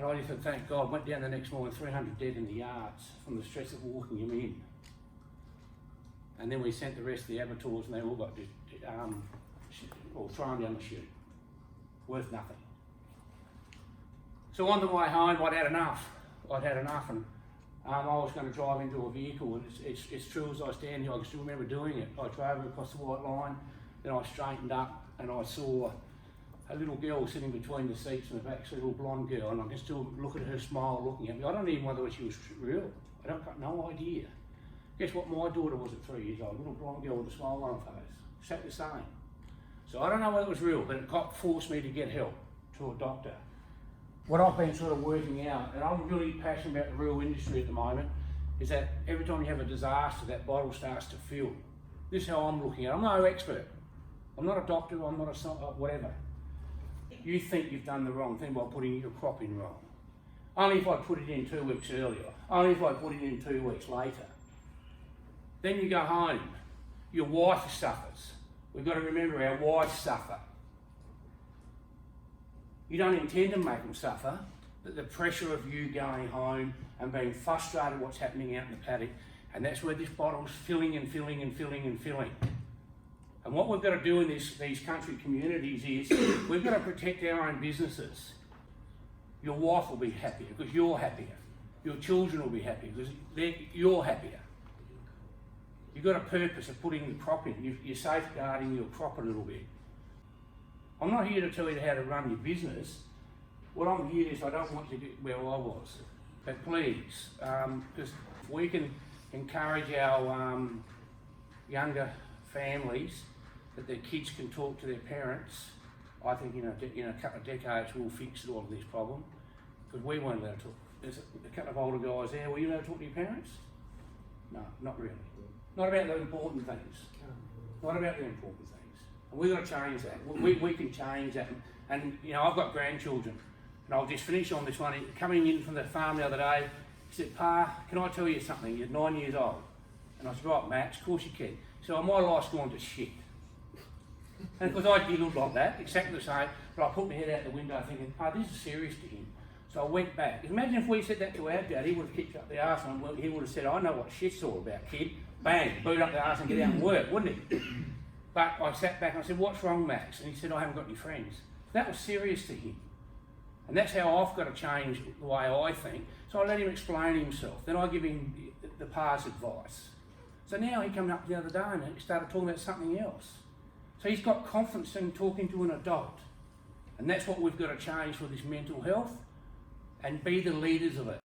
And I just said, thank God. Went down the next morning, 300 dead in the yards from the stress of walking him in. And then we sent the rest of the abattoirs and they all got thrown down the chute. Worth nothing. So on the way home, I'd had enough, and I was going to drive into a vehicle, and it's true as I stand here, I can still remember doing it. I drove across the white line, then I straightened up and I saw a little girl sitting between the seats in the back, a little blonde girl, and I can still look at her smile looking at me. I don't even know whether she was real. I got no idea. Guess what my daughter was at 3 years old? A little blonde girl with a smile on her face. Exactly the same. So I don't know whether it was real, but it forced me to get help to a doctor. What I've been sort of working out, and I'm really passionate about the rural industry at the moment, is that every time you have a disaster, that bottle starts to fill. This is how I'm looking at it. I'm no expert. I'm not a doctor, I'm not a whatever. You think you've done the wrong thing by putting your crop in wrong. Only if I put it in 2 weeks earlier, only if I put it in 2 weeks later. Then you go home, your wife suffers. We've got to remember our wives suffer. You don't intend to make them suffer, but the pressure of you going home and being frustrated what's happening out in the paddock, and that's where this bottle's filling and filling and filling and filling. And what we've got to do in these country communities is we've got to protect our own businesses. Your wife will be happier because you're happier. Your children will be happier because you're happier. You've got a purpose of putting the crop in. You're safeguarding your crop a little bit. I'm not here to tell you how to run your business. What I'm here is I don't want you to get where I was. But please, because if we can encourage our younger families that their kids can talk to their parents, I think in a couple of decades we'll fix all of this problem. Because we weren't allowed to talk. There's a couple of older guys there. Were you allowed to talk to your parents? No, not really. Not about the important things. Not about the important things. And we've got to change that. We can change that. And you know, I've got grandchildren. And I'll just finish on this one. Coming in from the farm the other day, he said, "Pa, can I tell you something? You're 9 years old." And I said, "Right, Max, of course you can." So my life's gone to shit. And because I giggled like that, exactly the same, but I put my head out the window thinking, "Pa, this is serious to him." So I went back. Imagine if we said that to our dad, he would have kicked up the arse and he would have said, "I know what shit's all about, kid." Bang, boot up the arse and get out and work, wouldn't he? But I sat back and I said, "What's wrong, Max?" And he said, "I haven't got any friends." That was serious to him. And that's how I've got to change the way I think. So I let him explain himself. Then I give him the pa's advice. So now he came up the other day and he started talking about something else. So he's got confidence in talking to an adult. And that's what we've got to change for this mental health and be the leaders of it.